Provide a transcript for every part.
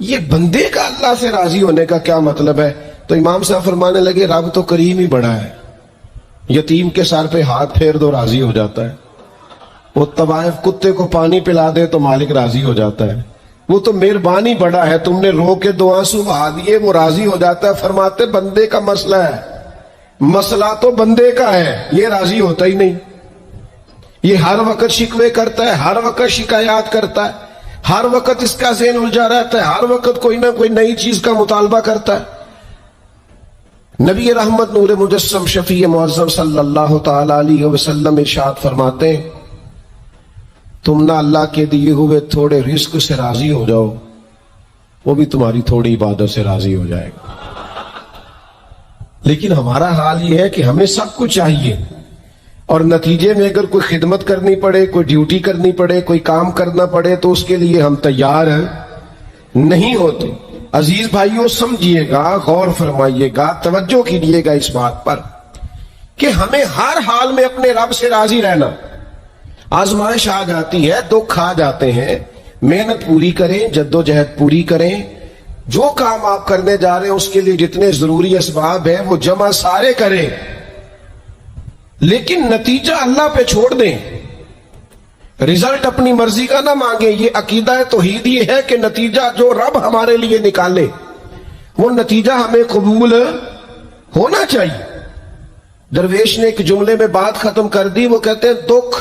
یہ بندے کا اللہ سے راضی ہونے کا کیا مطلب ہے؟ تو امام صاحب فرمانے لگے رب تو کریم ہی بڑا ہے، یتیم کے سر پہ ہاتھ پھیر دو راضی ہو جاتا ہے، وہ طوائف کتے کو پانی پلا دے تو مالک راضی ہو جاتا ہے، وہ تو مہربانی بڑا ہے، تم نے رو کے 2 آنسو بہا دیے وہ راضی ہو جاتا ہے۔ فرماتے بندے کا مسئلہ ہے، مسئلہ تو بندے کا ہے، یہ راضی ہوتا ہی نہیں، یہ ہر وقت شکوے کرتا ہے، ہر وقت شکایات کرتا ہے، ہر وقت اس کا ذہن الجھا رہتا ہے، ہر وقت کوئی نہ کوئی نئی چیز کا مطالبہ کرتا ہے۔ نبی رحمت نور مجسم شفیع معظم صلی اللہ تعالی علیہ وسلم ارشاد فرماتے ہیں تم نہ اللہ کے دیے ہوئے تھوڑے رزق سے راضی ہو جاؤ، وہ بھی تمہاری تھوڑی عبادت سے راضی ہو جائے گا۔ لیکن ہمارا حال یہ ہے کہ ہمیں سب کچھ چاہیے، اور نتیجے میں اگر کوئی خدمت کرنی پڑے، کوئی ڈیوٹی کرنی پڑے، کوئی کام کرنا پڑے تو اس کے لیے ہم تیار نہیں ہوتے۔ عزیز بھائیوں سمجھیے گا، غور فرمائیے گا، توجہ کیجیے گا اس بات پر کہ ہمیں ہر حال میں اپنے رب سے راضی رہنا۔ آزمائش آ جاتی ہے، دکھ آ جاتے ہیں، محنت پوری کریں، جدوجہد پوری کریں، جو کام آپ کرنے جا رہے ہیں اس کے لیے جتنے ضروری اسباب ہیں وہ جمع سارے کریں، لیکن نتیجہ اللہ پہ چھوڑ دیں، رزلٹ اپنی مرضی کا نہ مانگیں۔ یہ عقیدہ توحید یہ ہے کہ نتیجہ جو رب ہمارے لیے نکالے وہ نتیجہ ہمیں قبول ہونا چاہیے۔ درویش نے ایک جملے میں بات ختم کر دی، وہ کہتے ہیں دکھ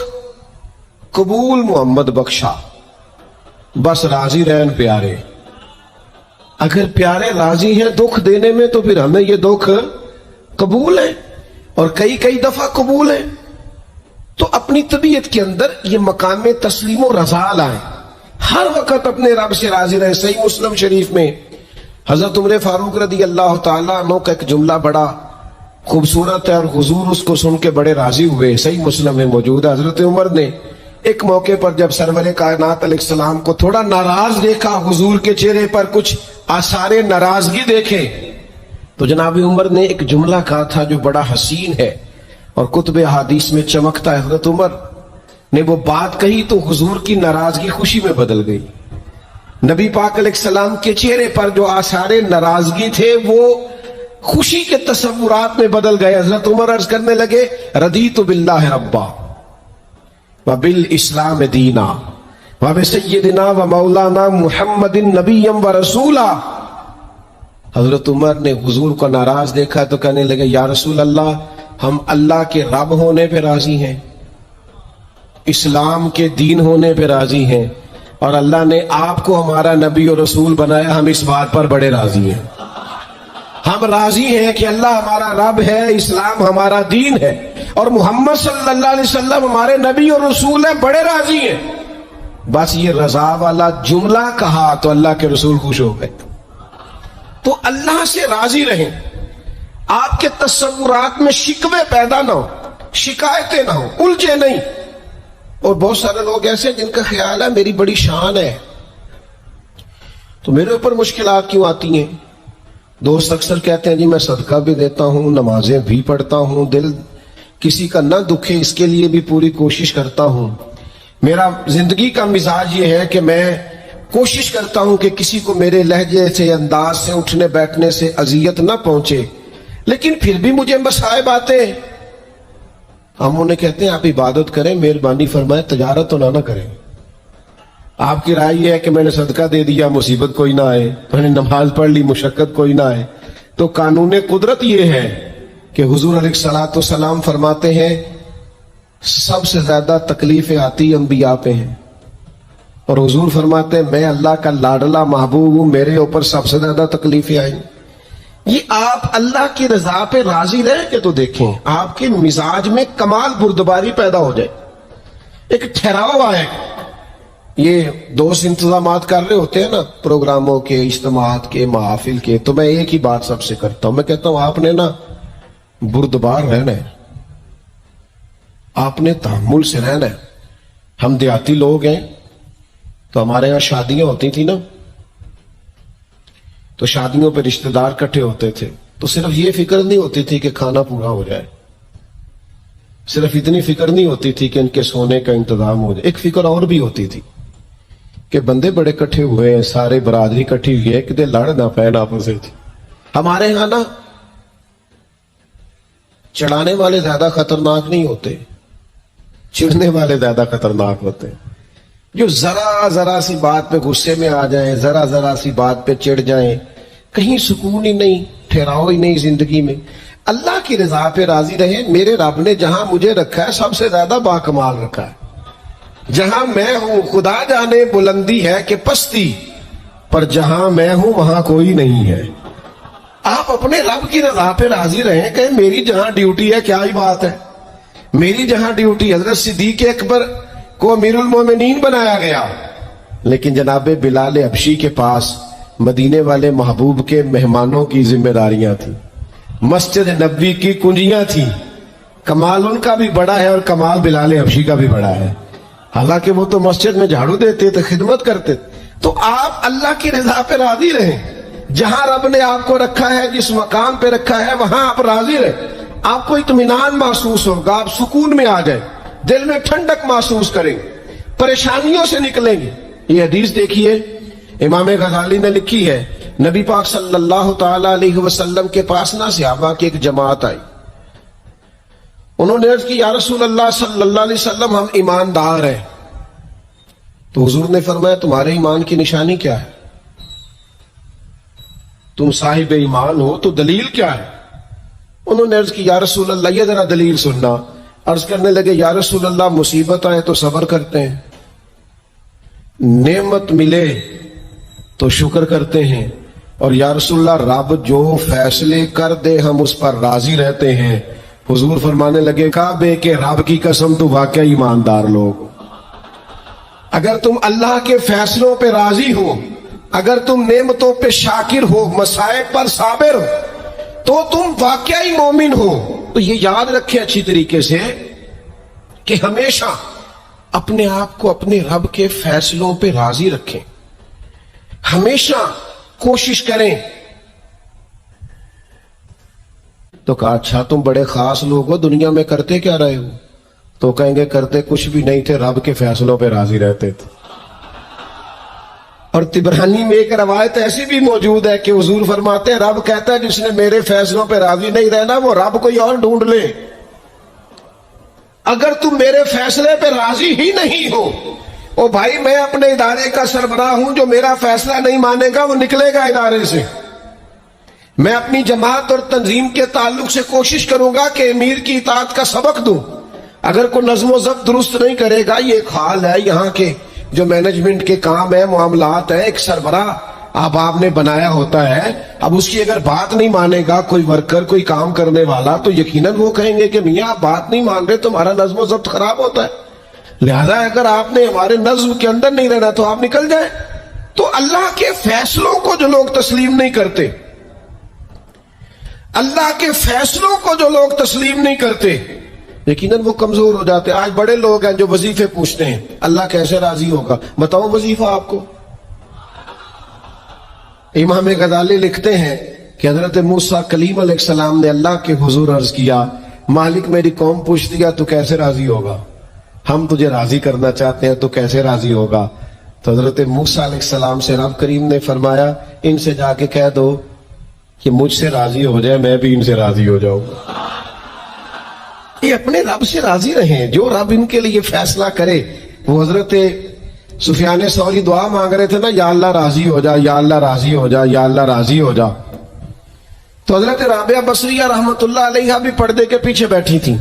قبول محمد بخشا، بس راضی رہن پیارے۔ اگر پیارے راضی ہیں دکھ دینے میں تو پھر ہمیں یہ دکھ قبول ہے، اور کئی دفعہ قبول ہے۔ تو اپنی طبیعت کے اندر یہ مقام تسلیم و رضا لائیں، ہر وقت اپنے رب سے راضی رہیں۔ صحیح مسلم شریف میں حضرت عمر فاروق رضی اللہ تعالیٰ عنہ کا ایک جملہ بڑا خوبصورت ہے، اور حضور اس کو سن کے بڑے راضی ہوئے، صحیح مسلم میں موجود ہے۔ حضرت عمر نے ایک موقع پر جب سرور کائنات علیہ السلام کو تھوڑا ناراض دیکھا، حضور کے چہرے پر کچھ آثار ناراضگی دیکھے، تو جناب عمر نے ایک جملہ کہا تھا جو بڑا حسین ہے اور کتب احادیث میں چمکتا ہے۔ حضرت عمر نے وہ بات کہی تو حضور کی ناراضگی خوشی میں بدل گئی، نبی پاک علیہ السلام کے چہرے پر جو آثار ناراضگی تھے وہ خوشی کے تصورات میں بدل گئے۔ حضرت عمر عرض کرنے لگے رضیت باللہ ربا وبالاسلام دینا وبسیدنا ومولانا محمد نبیا ورسولا۔ حضرت عمر نے حضور کو ناراض دیکھا تو کہنے لگے یا رسول اللہ، ہم اللہ کے رب ہونے پہ راضی ہیں، اسلام کے دین ہونے پہ راضی ہیں، اور اللہ نے آپ کو ہمارا نبی اور رسول بنایا، ہم اس بات پر بڑے راضی ہیں۔ ہم راضی ہیں کہ اللہ ہمارا رب ہے، اسلام ہمارا دین ہے، اور محمد صلی اللہ علیہ وسلم ہمارے نبی اور رسول ہیں، بڑے راضی ہیں۔ بس یہ رضا والا جملہ کہا تو اللہ کے رسول خوش ہو گئے۔ تو اللہ سے راضی رہیں، آپ کے تصورات میں شکوے پیدا نہ ہو، شکایتیں نہ ہو، الجھے نہیں۔ اور بہت سارے لوگ ایسے جن کا خیال ہے میری بڑی شان ہے تو میرے اوپر مشکلات کیوں آتی ہیں۔ دوست اکثر کہتے ہیں جی میں صدقہ بھی دیتا ہوں، نمازیں بھی پڑھتا ہوں، دل کسی کا نہ دکھے اس کے لیے بھی پوری کوشش کرتا ہوں، میرا زندگی کا مزاج یہ ہے کہ میں کوشش کرتا ہوں کہ کسی کو میرے لہجے سے، انداز سے، اٹھنے بیٹھنے سے اذیت نہ پہنچے، لیکن پھر بھی مجھے مصائب آتے ہیں۔ ہم انہیں کہتے ہیں آپ عبادت کریں، مہربانی فرمائے تجارت تو نہ کریں۔ آپ کی رائے یہ ہے کہ میں نے صدقہ دے دیا مصیبت کوئی نہ آئے، میں نے نماز پڑھ لی مشقت کوئی نہ آئے۔ تو قانون قدرت یہ ہے کہ حضور علیہ الصلوۃ والسلام فرماتے ہیں سب سے زیادہ تکلیفیں آتی انبیاء پہ ہیں، اور حضور فرماتے ہیں میں اللہ کا لاڈلا محبوب ہوں، میرے اوپر سب سے زیادہ تکلیفیں آئیں۔ یہ آپ اللہ کی رضا پہ راضی رہیں کہ تو دیکھیں آپ کے مزاج میں کمال بردباری پیدا ہو جائے، ایک ٹھہراؤ آئے۔ یہ دوست انتظامات کر رہے ہوتے ہیں نا پروگراموں کے، اجتماعات کے، محافل کے، تو میں ایک ہی بات سب سے کرتا ہوں، میں کہتا ہوں آپ نے نا بردبار رہنا ہے، آپ نے تحمل سے رہنا ہے۔ ہم دیہاتی لوگ ہیں تو ہمارے یہاں شادیاں ہوتی تھی نا، تو شادیوں پہ رشتہ دار اکٹھے ہوتے تھے تو صرف یہ فکر نہیں ہوتی تھی کہ کھانا پورا ہو جائے، صرف اتنی فکر نہیں ہوتی تھی کہ ان کے سونے کا انتظام ہو جائے، ایک فکر اور بھی ہوتی تھی کہ بندے بڑے کٹھے ہوئے ہیں, سارے برادری کٹھی ہوئی ہے, کدے لڑ نہ پین آپس میں. ہمارے ہاں نا چڑھانے والے زیادہ خطرناک نہیں ہوتے, چڑھنے والے زیادہ خطرناک ہوتے ہیں. جو ذرا سی بات پہ غصے میں آ جائیں, ذرا سی بات پہ چڑھ جائیں, کہیں سکون ہی نہیں, ٹھہراؤ ہی نہیں زندگی میں. اللہ کی رضا پہ راضی رہے. میرے رب نے جہاں مجھے رکھا ہے سب سے زیادہ باکمال رکھا ہے. جہاں میں ہوں خدا جانے بلندی ہے کہ پستی, پر جہاں میں ہوں وہاں کوئی نہیں ہے. آپ اپنے رب کی رضا پہ راضی رہیں کہ میری جہاں ڈیوٹی ہے, کیا ہی بات ہے, میری جہاں ڈیوٹی. حضرت صدیق اکبر کو امیر المومنین بنایا گیا, لیکن جناب بلال حبشی کے پاس مدینے والے محبوب کے مہمانوں کی ذمہ داریاں تھیں, مسجد نبوی کی کنجیاں تھیں. کمال ان کا بھی بڑا ہے اور کمال بلال حبشی کا بھی بڑا ہے. حالانکہ وہ تو مسجد میں جھاڑو دیتے تھے, خدمت کرتے تھے. تو آپ اللہ کی رضا پہ راضی رہیں. جہاں رب نے آپ کو رکھا ہے, جس مقام پہ رکھا ہے, وہاں آپ راضی رہیں. آپ کو اطمینان محسوس ہوگا, آپ سکون میں آ جائیں, دل میں ٹھنڈک محسوس کریں, پریشانیوں سے نکلیں گے. یہ حدیث دیکھیے امام غزالی نے لکھی ہے. نبی پاک صلی اللہ تعالی علیہ وسلم کے پاس نا صحابہ کی ایک جماعت آئی. انہوں نے عرض کی یا رسول اللہ صلی اللہ علیہ وسلم ہم ایماندار ہیں. تو حضور نے فرمایا تمہارے ایمان کی نشانی کیا ہے؟ تم صاحب ایمان ہو تو دلیل کیا ہے؟ انہوں نے عرض کی یا رسول اللہ یہ ذرا دلیل سننا. عرض کرنے لگے یا رسول اللہ مصیبت آئے تو صبر کرتے ہیں, نعمت ملے تو شکر کرتے ہیں, اور یا رسول اللہ رب جو فیصلے کر دے ہم اس پر راضی رہتے ہیں. حضور فرمانے لگے کعبے کے رب کی قسم تو واقعی ایماندار لوگ. اگر تم اللہ کے فیصلوں پہ راضی ہو, اگر تم نعمتوں پہ شاکر ہو, مصائب پر صابر ہو, تو تم واقعی مومن ہو. تو یہ یاد رکھیں اچھی طریقے سے کہ ہمیشہ اپنے آپ کو اپنے رب کے فیصلوں پہ راضی رکھیں. ہمیشہ کوشش کریں. تو کہا اچھا تم بڑے خاص لوگ ہو, دنیا میں کرتے کیا رہے ہو؟ تو کہیں گے کرتے کچھ بھی نہیں تھے, رب کے فیصلوں پہ راضی رہتے تھے. اور طبرانی میں ایک روایت ایسی بھی موجود ہے کہ حضور فرماتے ہیں رب کہتا ہے جس نے میرے فیصلوں پہ راضی نہیں رہنا وہ رب کوئی اور ڈھونڈ لے. اگر تم میرے فیصلے پہ راضی ہی نہیں ہو, او بھائی میں اپنے ادارے کا سربراہ ہوں, جو میرا فیصلہ نہیں مانے گا وہ نکلے گا ادارے سے. میں اپنی جماعت اور تنظیم کے تعلق سے کوشش کروں گا کہ امیر کی اطاعت کا سبق دوں. اگر کوئی نظم و ضبط درست نہیں کرے گا, یہ ایک حال ہے یہاں کے جو مینجمنٹ کے کام ہے, معاملات ہے, ایک سربراہ آپ نے بنایا ہوتا ہے, اب اس کی اگر بات نہیں مانے گا کوئی ورکر, کوئی کام کرنے والا, تو یقیناً وہ کہیں گے کہ میاں آپ بات نہیں مان رہے, تمہارا نظم و ضبط خراب ہوتا ہے. لہذا اگر آپ نے ہمارے نظم کے اندر نہیں رہنا تو آپ نکل جائیں. تو اللہ کے فیصلوں کو جو لوگ تسلیم نہیں کرتے, اللہ کے فیصلوں کو جو لوگ تسلیم نہیں کرتے, یقیناً وہ کمزور ہو جاتے. آج بڑے لوگ ہیں جو وظیفے پوچھتے ہیں اللہ کیسے راضی ہوگا, بتاؤ وظیفہ آپ کو. امام غزالی لکھتے ہیں کہ حضرت موسیٰ کلیم علیہ السلام نے اللہ کے حضور عرض کیا مالک میری قوم پوچھ دیا تو کیسے راضی ہوگا, ہم تجھے راضی کرنا چاہتے ہیں تو کیسے راضی ہوگا. تو حضرت موسیٰ علیہ السلام سے رب کریم نے فرمایا ان سے جا کے کہہ دو کہ مجھ سے راضی ہو جائے, میں بھی ان سے راضی ہو جاؤں. یہ اپنے رب سے راضی رہیں, جو رب ان کے لیے فیصلہ کرے. وہ حضرت سفیان ثوری دعا مانگ رہے تھے نا, یا اللہ راضی ہو جا, یا اللہ راضی ہو جا, یا اللہ راضی ہو جا. تو حضرت رابعہ بصریہ رحمت اللہ علیہا بھی پردے کے پیچھے بیٹھی تھی.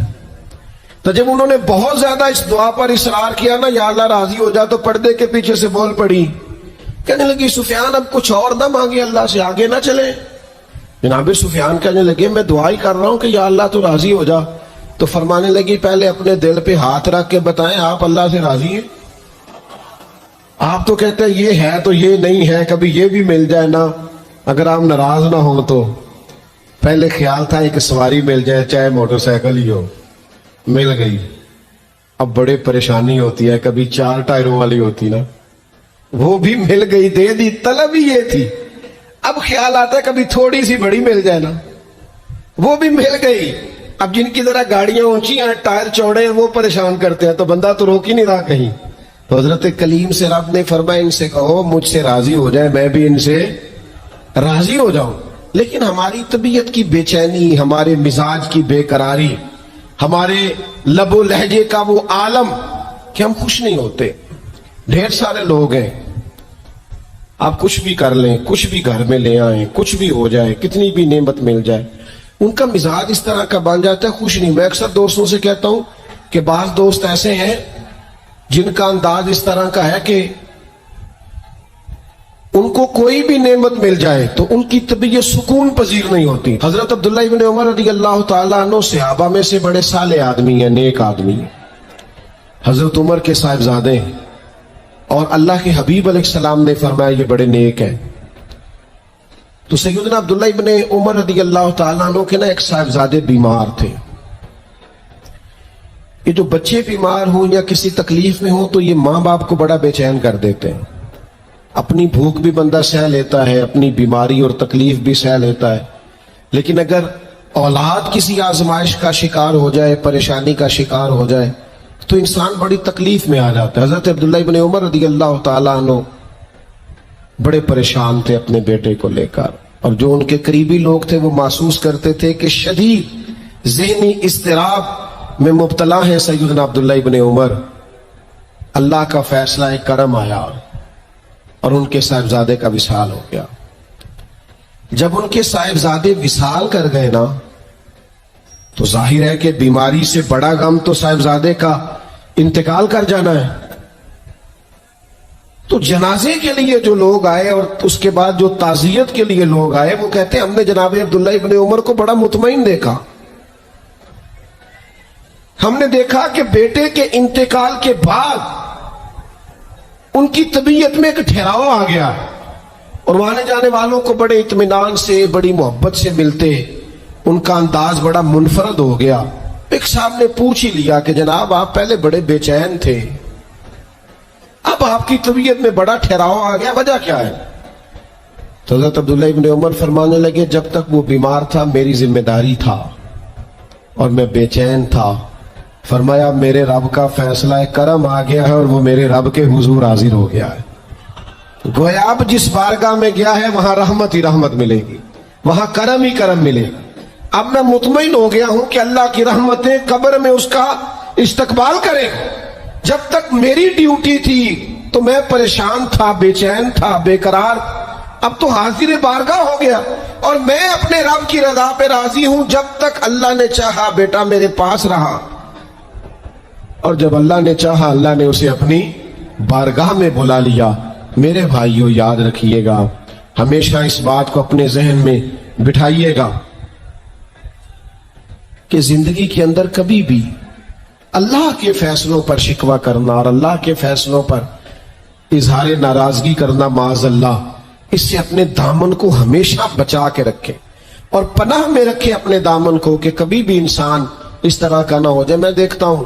تو جب انہوں نے بہت زیادہ اس دعا پر اصرار کیا نا, یا اللہ راضی ہو جا, تو پردے کے پیچھے سے بول پڑی, کہنے لگی سفیان اب کچھ اور نہ مانگے, اللہ سے آگے نہ چلے. جناب سفیان کہنے لگے میں دعا ہی کر رہا ہوں کہ یا اللہ تو راضی ہو جا. تو فرمانے لگی پہلے اپنے دل پہ ہاتھ رکھ کے بتائیں آپ اللہ سے راضی ہیں؟ آپ تو کہتے ہیں یہ ہے تو یہ نہیں ہے, کبھی یہ بھی مل جائے نا, اگر آپ ناراض نہ ہو تو. پہلے خیال تھا ایک سواری مل جائے چاہے موٹر سائیکل ہی ہو, مل گئی. اب بڑے پریشانی ہوتی ہے, کبھی 4 ٹائروں والی ہوتی نا, وہ بھی مل گئی, دے دی, طلب ہی یہ تھی. اب خیال آتا ہے کبھی تھوڑی سی بڑی مل جائے نا, وہ بھی مل گئی. اب جن کی ذرا گاڑیاں اونچی ہیں, ٹائر چوڑے ہیں, وہ پریشان کرتے ہیں, تو بندہ تو روک ہی نہیں رہا کہیں, تو حضرت کلیم سے رب نے فرمایا ان سے کہو مجھ سے راضی ہو جائے، میں بھی ان سے راضی ہو جاؤں۔ لیکن ہماری طبیعت کی بے چینی، ہمارے مزاج کی بے قراری، ہمارے لب و لہجے کا وہ عالم کہ ہم خوش نہیں ہوتے۔ ڈھیر سارے لوگ ہیں، آپ کچھ بھی کر لیں، کچھ بھی گھر میں لے آئیں، کچھ بھی ہو جائے، کتنی بھی نعمت مل جائے، ان کا مزاج اس طرح کا بن جاتا ہے، خوش نہیں۔ میں اکثر دوستوں سے کہتا ہوں کہ بعض دوست ایسے ہیں جن کا انداز اس طرح کا ہے کہ ان کو کوئی بھی نعمت مل جائے تو ان کی طبیعت سکون پذیر نہیں ہوتی۔ حضرت عبداللہ ابن عمر رضی اللہ تعالیٰ عنہ صحابہ میں سے بڑے صالح آدمی ہیں، نیک آدمی ہیں، حضرت عمر کے صاحبزادے ہیں، اور اللہ کے حبیب علیہ السلام نے فرمایا یہ بڑے نیک ہیں۔ تو سیدنا عبداللہ ابن عمر رضی اللہ تعالیٰ عنہ کے ایک صاحبزادے بیمار تھے۔ یہ جو بچے بیمار ہوں یا کسی تکلیف میں ہوں تو یہ ماں باپ کو بڑا بے چین کر دیتے ہیں۔ اپنی بھوک بھی بندہ سہ لیتا ہے، اپنی بیماری اور تکلیف بھی سہ لیتا ہے، لیکن اگر اولاد کسی آزمائش کا شکار ہو جائے، پریشانی کا شکار ہو جائے تو انسان بڑی تکلیف میں آ جاتا ہے۔ حضرت عبداللہ ابن عمر رضی اللہ تعالیٰ عنہ بڑے پریشان تھے اپنے بیٹے کو لے کر، اور جو ان کے قریبی لوگ تھے وہ محسوس کرتے تھے کہ شدید ذہنی اضطراب میں مبتلا ہے سیدنا عبداللہ ابن عمر۔ اللہ کا فیصلہ ایک کرم آیا اور ان کے صاحبزادے کا وصال ہو گیا۔ جب ان کے صاحبزادے وصال کر گئے نا تو ظاہر ہے کہ بیماری سے بڑا غم تو صاحبزادے کا انتقال کر جانا ہے۔ تو جنازے کے لیے جو لوگ آئے اور اس کے بعد جو تعزیت کے لیے لوگ آئے وہ کہتے ہیں ہم نے جناب عبداللہ ابن عمر کو بڑا مطمئن دیکھا، ہم نے دیکھا کہ بیٹے کے انتقال کے بعد ان کی طبیعت میں ایک ٹھہراؤ آ گیا، اور وہاں جانے والوں کو بڑے اطمینان سے، بڑی محبت سے ملتے، ان کا انداز بڑا منفرد ہو گیا۔ ایک صاحب نے پوچھ ہی لیا کہ جناب آپ پہلے بڑے بے چین تھے، اب آپ کی طبیعت میں بڑا ٹھہراؤ آ گیا، وجہ کیا ہے؟ تو حضرت عبداللہ ابن عمر فرمانے لگے جب تک وہ بیمار تھا میری ذمہ داری تھا اور میں بے چین تھا، فرمایا میرے رب کا فیصلہ کرم آ گیا ہے اور وہ میرے رب کے حضور حاضر ہو گیا ہے۔ گویا اب جس بارگاہ میں گیا ہے وہاں رحمت ہی رحمت ملے گی، وہاں کرم ہی کرم ملے گا۔ اب میں مطمئن ہو گیا ہوں کہ اللہ کی رحمتیں قبر میں اس کا استقبال کرے۔ جب تک میری ڈیوٹی تھی تو میں پریشان تھا، بے چین تھا، بے قرار، اب تو حاضر بارگاہ ہو گیا اور میں اپنے رب کی رضا پہ راضی ہوں۔ جب تک اللہ نے چاہا بیٹا میرے پاس رہا، اور جب اللہ نے چاہا اللہ نے اسے اپنی بارگاہ میں بلا لیا۔ میرے بھائیوں یاد رکھیے گا، ہمیشہ اس بات کو اپنے ذہن میں بٹھائیے گا کہ زندگی کے اندر کبھی بھی اللہ کے فیصلوں پر شکوہ کرنا اور اللہ کے فیصلوں پر اظہار ناراضگی کرنا معاذ اللہ، اس سے اپنے دامن کو ہمیشہ بچا کے رکھے اور پناہ میں رکھے اپنے دامن کو کہ کبھی بھی انسان اس طرح کا نہ ہو جائے۔ میں دیکھتا ہوں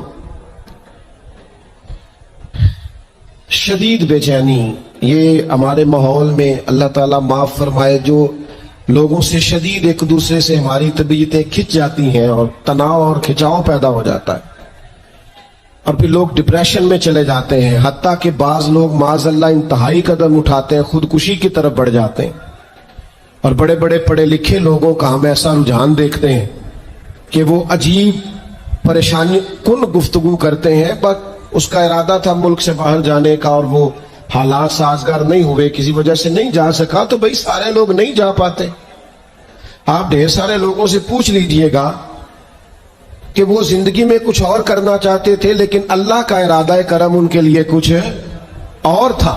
شدید بے چینی یہ ہمارے ماحول میں، اللہ تعالیٰ معاف فرمائے، جو لوگوں سے شدید ایک دوسرے سے ہماری طبیعتیں کھچ جاتی ہیں اور تناؤ اور کھچاؤ پیدا ہو جاتا ہے، اور پھر لوگ ڈپریشن میں چلے جاتے ہیں، حتیٰ کہ بعض لوگ معاذ اللہ انتہائی قدم اٹھاتے ہیں، خودکشی کی طرف بڑھ جاتے ہیں۔ اور بڑے بڑے پڑھے لکھے لوگوں کا ہم ایسا رجحان دیکھتے ہیں کہ وہ عجیب پریشانی کن گفتگو کرتے ہیں، بس اس کا ارادہ تھا ملک سے باہر جانے کا اور وہ حالات سازگار نہیں ہوئے، کسی وجہ سے نہیں جا سکا، تو بھئی سارے لوگ نہیں جا پاتے۔ آپ ڈھیر سارے لوگوں سے پوچھ لیجئے گا کہ وہ زندگی میں کچھ اور کرنا چاہتے تھے لیکن اللہ کا ارادہ کرم ان کے لیے کچھ اور تھا۔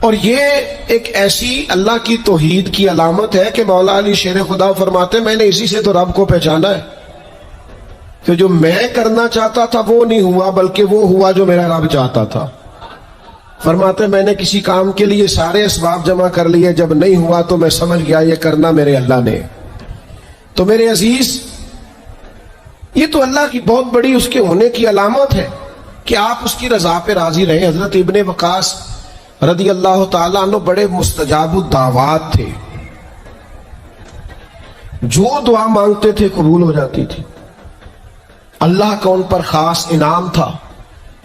اور یہ ایک ایسی اللہ کی توحید کی علامت ہے کہ مولا علی شیر خدا فرماتے میں نے اسی سے تو رب کو پہچانا ہے کہ جو میں کرنا چاہتا تھا وہ نہیں ہوا بلکہ وہ ہوا جو میرا رب چاہتا تھا۔ فرماتے میں نے کسی کام کے لیے سارے اسباب جمع کر لیے، جب نہیں ہوا تو میں سمجھ گیا یہ کرنا میرے اللہ نے۔ تو میرے عزیز یہ تو اللہ کی بہت بڑی اس کے ہونے کی علامت ہے کہ آپ اس کی رضا پہ راضی رہیں۔ حضرت ابن وقاص رضی اللہ تعالیٰ عنہ بڑے مستجاب الدعوات تھے، جو دعا مانگتے تھے قبول ہو جاتی تھی، اللہ کا ان پر خاص انعام تھا۔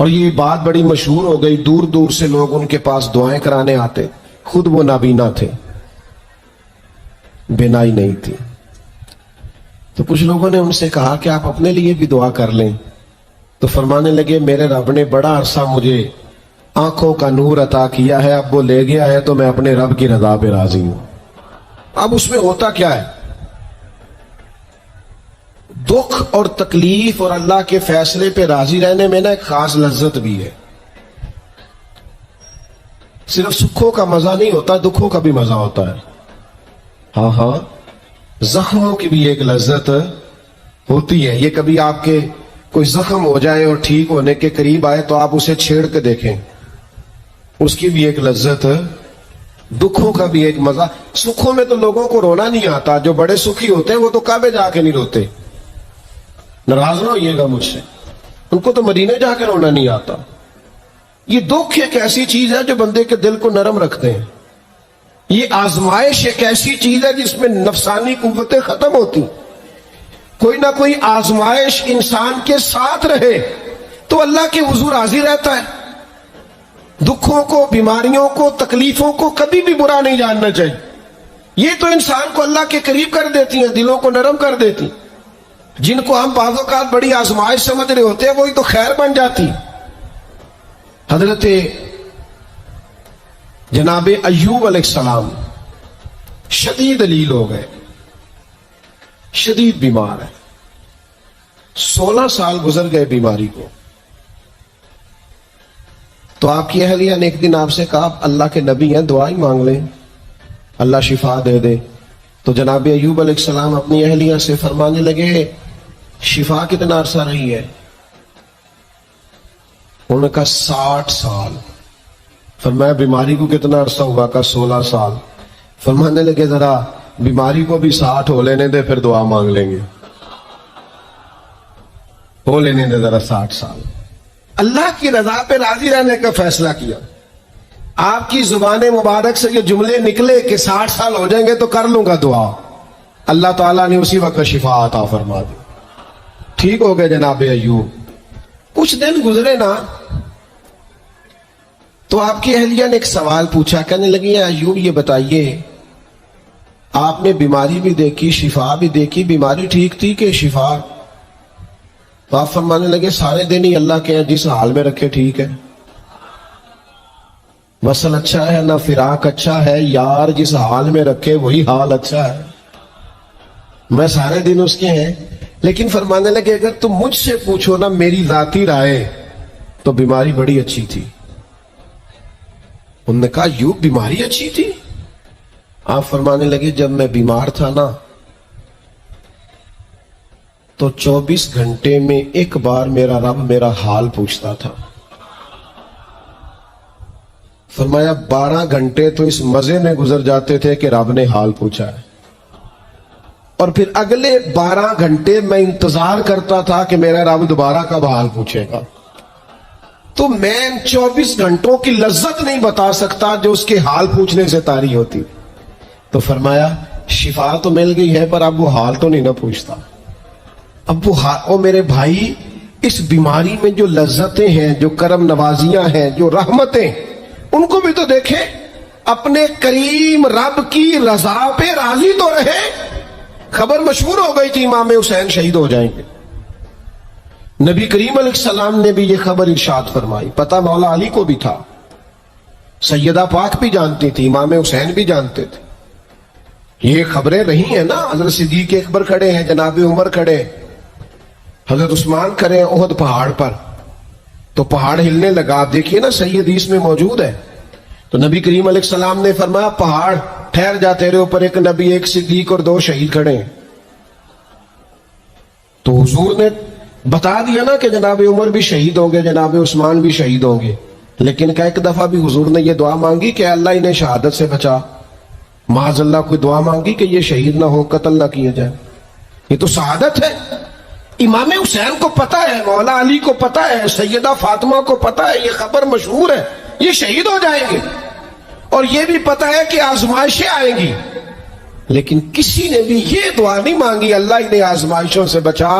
اور یہ بات بڑی مشہور ہو گئی، دور دور سے لوگ ان کے پاس دعائیں کرانے آتے، خود وہ نابینا تھے، بینائی نہیں تھی۔ تو کچھ لوگوں نے ان سے کہا کہ آپ اپنے لیے بھی دعا کر لیں، تو فرمانے لگے میرے رب نے بڑا عرصہ مجھے آنکھوں کا نور عطا کیا ہے، اب وہ لے گیا ہے تو میں اپنے رب کی رضا پہ راضی ہوں۔ اب اس میں ہوتا کیا ہے؟ دکھ اور تکلیف اور اللہ کے فیصلے پہ راضی رہنے میں نا ایک خاص لذت بھی ہے۔ صرف سکھوں کا مزہ نہیں ہوتا، دکھوں کا بھی مزہ ہوتا ہے۔ ہاں زخموں کی بھی ایک لذت ہوتی ہے۔ یہ کبھی آپ کے کوئی زخم ہو جائے اور ٹھیک ہونے کے قریب آئے تو آپ اسے چھیڑ کے دیکھیں، اس کی بھی ایک لذت، دکھوں کا بھی ایک مزہ۔ سکھوں میں تو لوگوں کو رونا نہیں آتا، جو بڑے سکھی ہوتے ہیں وہ تو کعبے جا کے نہیں روتے، ناراض نہ ہوئیے گا مجھ سے، ان کو تو مدینے جا کے رونا نہیں آتا۔ یہ دکھ ایک ایسی چیز ہے جو بندے کے دل کو نرم رکھتے ہیں۔ یہ آزمائش ایک ایسی چیز ہے جس میں نفسانی قوتیں ختم ہوتی۔ کوئی نہ کوئی آزمائش انسان کے ساتھ رہے تو اللہ کے حضور راضی رہتا ہے۔ دکھوں کو، بیماریوں کو، تکلیفوں کو کبھی بھی برا نہیں جاننا چاہیے۔ یہ تو انسان کو اللہ کے قریب کر دیتی ہیں، دلوں کو نرم کر دیتی۔ جن کو ہم بعض اوقات بڑی آزمائش سمجھ رہے ہوتے ہیں وہی تو خیر بن جاتی۔ حضرت جناب ایوب علیہ السلام شدید علیل ہو گئے، شدید بیمار ہے، 16 سال گزر گئے بیماری کو۔ تو آپ کی اہلیہ نے ایک دن آپ سے کہا اللہ کے نبی ہیں، دعا ہی مانگ لیں، اللہ شفا دے دے۔ تو جناب ایوب علیہ السلام اپنی اہلیہ سے فرمانے لگے شفا کتنا عرصہ رہی ہے؟ انہوں نے کہا 60 سال۔ فرمایا بیماری کو کتنا عرصہ ہوا؟ کہا 16 سال۔ فرمانے لگے ذرا بیماری کو بھی 60 ہو لینے دے پھر دعا مانگ لیں گے، ہو لینے دے ذرا 60 سال۔ اللہ کی رضا پہ راضی رہنے کا فیصلہ کیا۔ آپ کی زبان مبارک سے یہ جملے نکلے کہ 60 سال ہو جائیں گے تو کر لوں گا دعا، اللہ تعالیٰ نے اسی وقت شفا عطا فرما دی، ٹھیک ہو گئے جناب ایوب۔ کچھ دن گزرے نا تو آپ کی اہلیہ نے ایک سوال پوچھا، کہنے لگی ایوب یہ بتائیے آپ نے بیماری بھی دیکھی، شفا بھی دیکھی، بیماری ٹھیک تھی کہ شفا؟ تو آپ فرمانے لگے سارے دن ہی اللہ کے جس حال میں رکھے ٹھیک ہے، وصل اچھا ہے نہ فراق اچھا ہے، یار جس حال میں رکھے وہی حال اچھا ہے، میں سارے دن اس کے ہیں۔ لیکن فرمانے لگے اگر تم مجھ سے پوچھو نا میری ذاتی رائے تو بیماری بڑی اچھی تھی۔ انہوں نے کہا یوں بیماری اچھی تھی؟ آپ فرمانے لگے جب میں بیمار تھا نا تو 24 گھنٹے میں ایک بار میرا رب میرا حال پوچھتا تھا۔ فرمایا 12 گھنٹے تو اس مزے میں گزر جاتے تھے کہ رب نے حال پوچھا ہے، اور پھر اگلے 12 گھنٹے میں انتظار کرتا تھا کہ میرا رب دوبارہ کب حال پوچھے گا۔ تو میں 24 گھنٹوں کی لذت نہیں بتا سکتا جو اس کے حال پوچھنے سے طاری ہوتی۔ تو فرمایا شفا تو مل گئی ہے پر اب وہ حال تو نہیں نہ پوچھتا۔ اب وہ میرے بھائی اس بیماری میں جو لذتیں ہیں، جو کرم نوازیاں ہیں، جو رحمتیں، ان کو بھی تو دیکھیں، اپنے کریم رب کی رضا پہ راضی تو رہے۔ خبر مشہور ہو گئی تھی امام حسین شہید ہو جائیں گے، نبی کریم علیہ السلام نے بھی یہ خبر ارشاد فرمائی، پتہ مولا علی کو بھی تھا، سیدہ پاک بھی جانتی تھی، امام حسین بھی جانتے تھے۔ یہ خبریں رہی ہیں نا، حضرت صدیق اکبر کھڑے ہیں، جناب عمر کھڑے، حضرت عثمان کھڑے ہیں احد پہاڑ پر، تو پہاڑ ہلنے لگا۔ آپ دیکھیے نا صحیح حدیث میں موجود ہے، تو نبی کریم علیہ السلام نے فرمایا پہاڑ ٹھہر جا، تیرے اوپر ایک نبی، ایک صدیق اور 2 شہید کھڑے ہیں۔ تو حضور نے بتا دیا نا کہ جناب عمر بھی شہید ہوں گے، جناب عثمان بھی شہید ہوں گے، لیکن کیا ایک دفعہ بھی حضور نے یہ دعا مانگی کہ اللہ انہیں شہادت سے بچا؟ معاذ اللہ کوئی دعا مانگی کہ یہ شہید نہ ہو، قتل نہ کیے جائے؟ یہ تو شہادت ہے۔ امام حسین کو پتا ہے، مولا علی کو پتا ہے، سیدہ فاطمہ کو پتا ہے، یہ خبر مشہور ہے، یہ شہید ہو جائیں گے، اور یہ بھی پتا ہے کہ آزمائشیں آئیں گی، لیکن کسی نے بھی یہ دعا نہیں مانگی اللہ انہیں آزمائشوں سے بچا۔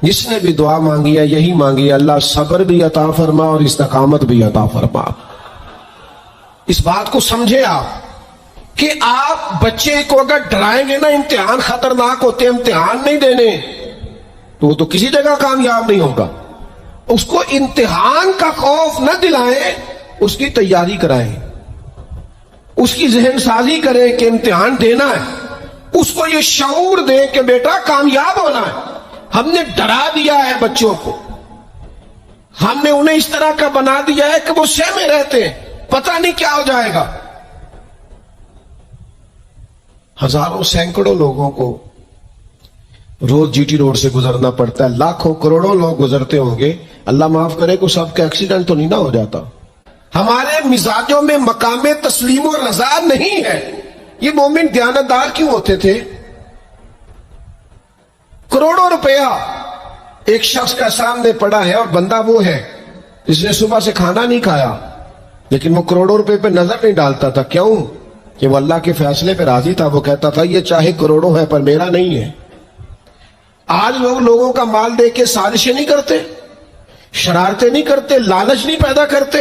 جس نے بھی دعا مانگی ہے یہی مانگی ہے، اللہ صبر بھی عطا فرما اور استقامت بھی عطا فرما۔ اس بات کو سمجھے آپ کہ آپ بچے کو اگر ڈرائیں گے نا امتحان خطرناک ہوتے ہیں، امتحان نہیں دینے تو وہ تو کسی جگہ کامیاب نہیں ہوگا۔ اس کو امتحان کا خوف نہ دلائیں، اس کی تیاری کرائیں، اس کی ذہن سازی کریں کہ امتحان دینا ہے، اس کو یہ شعور دیں کہ بیٹا کامیاب ہونا ہے۔ ہم نے ڈرا دیا ہے بچوں کو، ہم نے انہیں اس طرح کا بنا دیا ہے کہ وہ سہمے رہتے ہیں، پتہ نہیں کیا ہو جائے گا۔ ہزاروں سینکڑوں لوگوں کو روز جی ٹی روڈ سے گزرنا پڑتا ہے، لاکھوں کروڑوں لوگ گزرتے ہوں گے، اللہ معاف کرے کو سب کا ایکسیڈنٹ تو نہیں نہ ہو جاتا۔ ہمارے مزاجوں میں مقام تسلیم و رضا نہیں ہے۔ یہ مومن دیانتدار کیوں ہوتے تھے؟ کروڑوں روپیہ ایک شخص کا سامنے پڑا ہے اور بندہ وہ ہے جس نے صبح سے کھانا نہیں کھایا، لیکن وہ کروڑوں روپے پہ نظر نہیں ڈالتا تھا۔ کیوں؟ کہ وہ اللہ کے فیصلے پہ راضی تھا۔ وہ کہتا تھا یہ چاہے کروڑوں ہے پر میرا نہیں ہے۔ آج لوگ لوگوں کا مال دے کے سازشیں نہیں کرتے، شرارتیں نہیں کرتے، لالچ نہیں پیدا کرتے،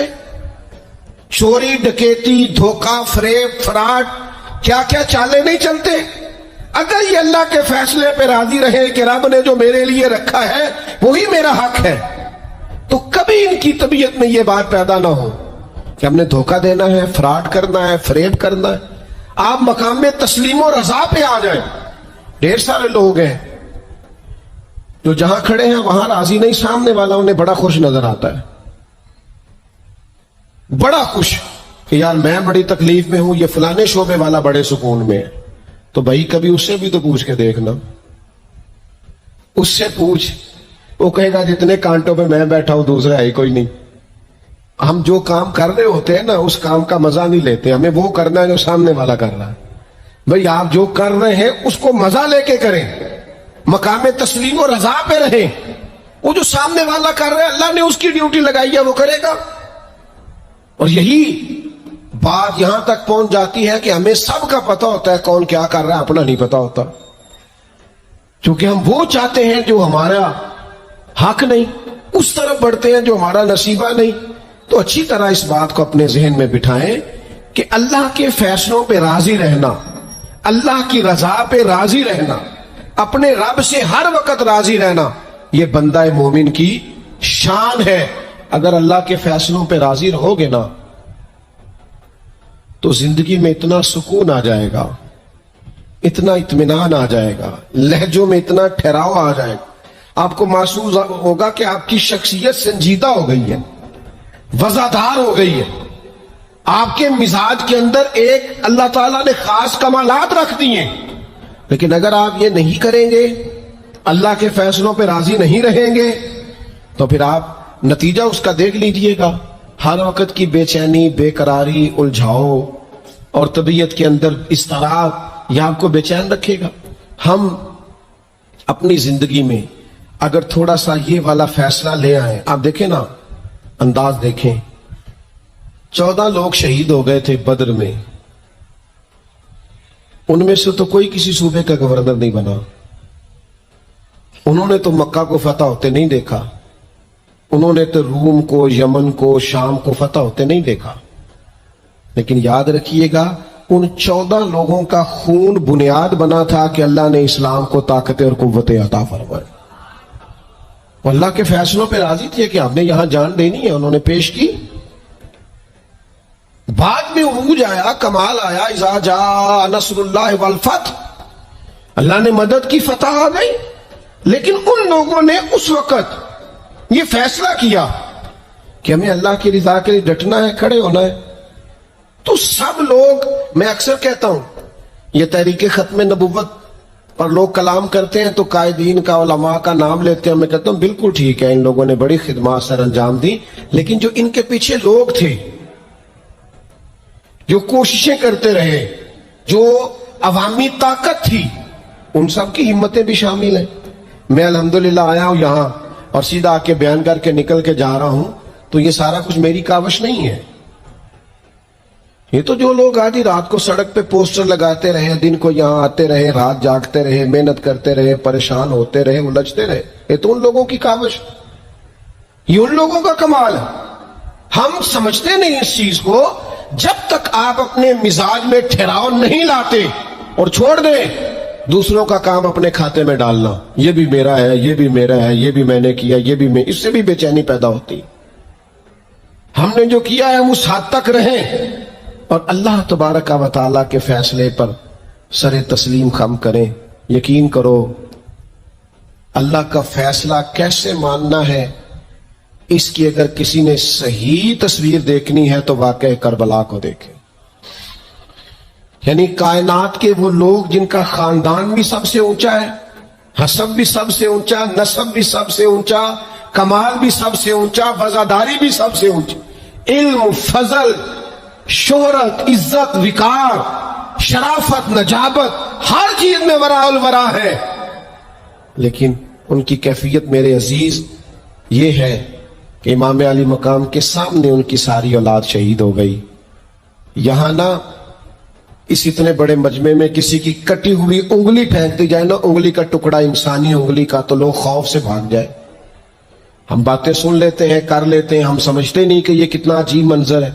چوری ڈکیتی دھوکہ فریب فراڈ کیا کیا چالیں نہیں چلتے۔ اگر یہ اللہ کے فیصلے پہ راضی رہے کہ رب نے جو میرے لیے رکھا ہے وہی میرا حق ہے، تو کبھی ان کی طبیعت میں یہ بات پیدا نہ ہو کہ ہم نے دھوکہ دینا ہے، فراڈ کرنا ہے، فریب کرنا ہے۔ آپ مقام میں تسلیم و رضا پہ آ جائیں۔ ڈھیر سارے لوگ ہیں جو جہاں کھڑے ہیں وہاں راضی نہیں، سامنے والا انہیں بڑا خوش نظر آتا ہے، بڑا خوش کہ یار میں بڑی تکلیف میں ہوں، یہ فلانے شعبے والا بڑے سکون میں ہے۔ تو بھائی کبھی اس سے بھی تو پوچھ کے دیکھنا، اس سے پوچھ، وہ کہے گا جتنے کانٹوں پہ میں بیٹھا ہوں دوسرا ہے ہی کوئی نہیں۔ ہم جو کام کر رہے ہوتے ہیں نا اس کام کا مزہ نہیں لیتے، ہمیں وہ کرنا ہے جو سامنے والا کر رہا ہے۔ بھائی آپ جو کر رہے ہیں اس کو مزہ لے کے کریں، مقام تسلیم و رضا پہ رہیں۔ وہ جو سامنے والا کر رہا ہے اللہ نے اس کی ڈیوٹی لگائی ہے وہ کرے گا۔ اور یہی بات یہاں تک پہنچ جاتی ہے کہ ہمیں سب کا پتہ ہوتا ہے کون کیا کر رہا ہے، اپنا نہیں پتہ ہوتا، کیونکہ ہم وہ چاہتے ہیں جو ہمارا حق نہیں، اس طرف بڑھتے ہیں جو ہمارا نصیبہ نہیں۔ تو اچھی طرح اس بات کو اپنے ذہن میں بٹھائیں کہ اللہ کے فیصلوں پہ راضی رہنا، اللہ کی رضا پہ راضی رہنا، اپنے رب سے ہر وقت راضی رہنا، یہ بندہ مومن کی شان ہے۔ اگر اللہ کے فیصلوں پہ راضی رہو گے نا تو زندگی میں اتنا سکون آ جائے گا، اتنا اطمینان آ جائے گا، لہجوں میں اتنا ٹھہراؤ آ جائے گا، آپ کو محسوس ہوگا کہ آپ کی شخصیت سنجیدہ ہو گئی ہے، وزادار ہو گئی ہے، آپ کے مزاج کے اندر ایک اللہ تعالیٰ نے خاص کمالات رکھ دیے۔ لیکن اگر آپ یہ نہیں کریں گے، اللہ کے فیصلوں پہ راضی نہیں رہیں گے، تو پھر آپ نتیجہ اس کا دیکھ لیجئے گا، ہر وقت کی بے چینی، بے قراری، الجھاؤ اور طبیعت کے اندر اضطراب یہ آپ کو بے چین رکھے گا۔ ہم اپنی زندگی میں اگر تھوڑا سا یہ والا فیصلہ لے آئیں، آپ دیکھیں نا، انداز دیکھیں، 14 لوگ شہید ہو گئے تھے بدر میں، ان میں سے تو کوئی کسی صوبے کا گورنر نہیں بنا، انہوں نے تو مکہ کو فتح ہوتے نہیں دیکھا، انہوں نے تو روم کو، یمن کو، شام کو فتح ہوتے نہیں دیکھا۔ لیکن یاد رکھیے گا ان 14 لوگوں کا خون بنیاد بنا تھا کہ اللہ نے اسلام کو طاقتیں اور قوتیں عطا فرمائے۔ وہ اللہ کے فیصلوں پہ راضی تھے کہ ہم نے یہاں جان دینی ہے، انہوں نے پیش کی۔ بعد میں عروج آیا، کمال آیا، اذا جاء نصر اللہ والفتح، اللہ نے مدد کی، فتح آ گئی۔ لیکن ان لوگوں نے اس وقت یہ فیصلہ کیا کہ ہمیں اللہ کی رضا کے لیے ڈٹنا ہے، کھڑے ہونا ہے، تو سب لوگ، میں اکثر کہتا ہوں یہ تحریک ختم نبوت پر لوگ کلام کرتے ہیں تو قائدین کا، علماء کا نام لیتے ہیں، میں کہتا ہوں بالکل ٹھیک ہے، ان لوگوں نے بڑی خدمات سر انجام دی، لیکن جو ان کے پیچھے لوگ تھے، جو کوششیں کرتے رہے، جو عوامی طاقت تھی، ان سب کی ہمتیں بھی شامل ہیں۔ میں الحمدللہ آیا ہوں یہاں اور سیدھا آ کے بیان کر کے نکل کے جا رہا ہوں، تو یہ سارا کچھ میری کاوش نہیں ہے، یہ تو جو لوگ آدھی رات کو سڑک پہ پوسٹر لگاتے رہے، دن کو یہاں آتے رہے، رات جاگتے رہے، محنت کرتے رہے، پریشان ہوتے رہے، الجھتے رہے، یہ تو ان لوگوں کی کاوش، یہ ان لوگوں کا کمال ہے۔ ہم سمجھتے نہیں اس چیز کو۔ جب تک آپ اپنے مزاج میں ٹھہراؤ نہیں لاتے اور چھوڑ دیں دوسروں کا کام اپنے کھاتے میں ڈالنا، یہ بھی میرا ہے، یہ بھی میرا ہے، یہ بھی میں نے کیا، یہ بھی میں، اس سے بھی بے چینی پیدا ہوتی۔ ہم نے جو کیا ہے اس حد تک رہیں اور اللہ تبارک و تعالیٰ کے فیصلے پر سر تسلیم خم کریں۔ یقین کرو اللہ کا فیصلہ کیسے ماننا ہے، اس کی اگر کسی نے صحیح تصویر دیکھنی ہے تو واقعہ کربلا کو دیکھیں۔ یعنی کائنات کے وہ لوگ جن کا خاندان بھی سب سے اونچا ہے، حسب بھی سب سے اونچا، نسب بھی سب سے اونچا، کمال بھی سب سے اونچا، وزاداری بھی سب سے اونچی، علم، فضل، شہرت، عزت، وقار، شرافت، نجابت، ہر چیز میں وراء الورا ہے، لیکن ان کی کیفیت میرے عزیز یہ ہے کہ امام علی مقام کے سامنے ان کی ساری اولاد شہید ہو گئی۔ یہاں نہ اس اتنے بڑے مجمع میں کسی کی کٹی ہوئی انگلی پھینک دی جائے نا، انگلی کا ٹکڑا انسانی انگلی کا، تو لوگ خوف سے بھاگ جائے۔ ہم باتیں سن لیتے ہیں، کر لیتے ہیں، ہم سمجھتے نہیں کہ یہ کتنا عجیب منظر ہے۔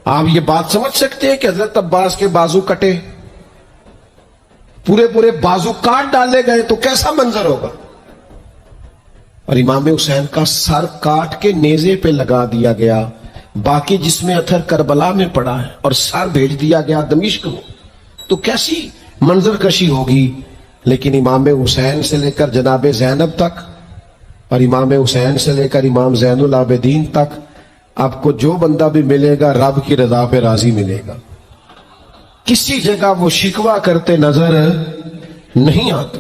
آپ یہ بات سمجھ سکتے ہیں کہ حضرت عباس کے بازو کٹے، پورے پورے بازو کاٹ ڈالے گئے تو کیسا منظر ہوگا؟ اور امام حسین کا سر کاٹ کے نیزے پہ لگا دیا گیا، باقی جسم اتھر کربلا میں پڑا ہے، اور سر بھیج دیا گیا دمشق میں، تو کیسی منظر کشی ہوگی۔ لیکن امام حسین سے لے کر جناب زینب تک اور امام حسین سے لے کر امام زین العابدین تک آپ کو جو بندہ بھی ملے گا رب کی رضا پہ راضی ملے گا، کسی جگہ وہ شکوہ کرتے نظر نہیں آتے۔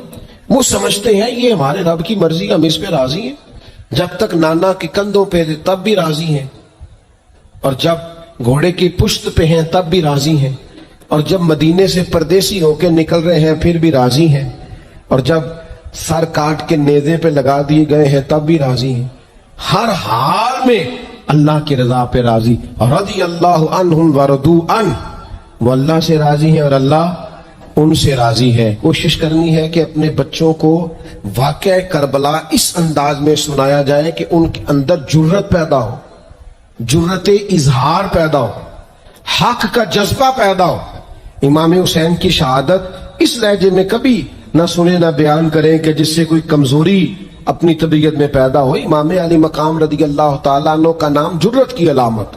وہ سمجھتے ہیں یہ ہمارے رب کی مرضی، ہم اس پہ راضی ہیں، جب تک نانا کے کندھوں پہ تب بھی راضی ہیں، اور جب گھوڑے کی پشت پہ ہیں تب بھی راضی ہیں، اور جب مدینے سے پردیسی ہو کے نکل رہے ہیں پھر بھی راضی ہیں، اور جب سر کاٹ کے نیزے پہ لگا دیے گئے ہیں تب بھی راضی ہیں۔ ہر حال میں اللہ کی رضا پہ راضی، رضی اللہ عنہم ورضوا عنہ، وہ اللہ سے راضی ہیں اور اللہ ان سے راضی ہے۔ کوشش کرنی ہے کہ اپنے بچوں کو واقعہ کربلا اس انداز میں سنایا جائے کہ ان کے اندر جرت پیدا ہو، جرت اظہار پیدا ہو، حق کا جذبہ پیدا ہو۔ امام حسین کی شہادت اس لہجے میں کبھی نہ سنے نہ بیان کریں کہ جس سے کوئی کمزوری اپنی طبیعت میں پیدا ہو۔ امام علی مقام رضی اللہ تعالیٰ عنہ کا نام جرت کی علامت۔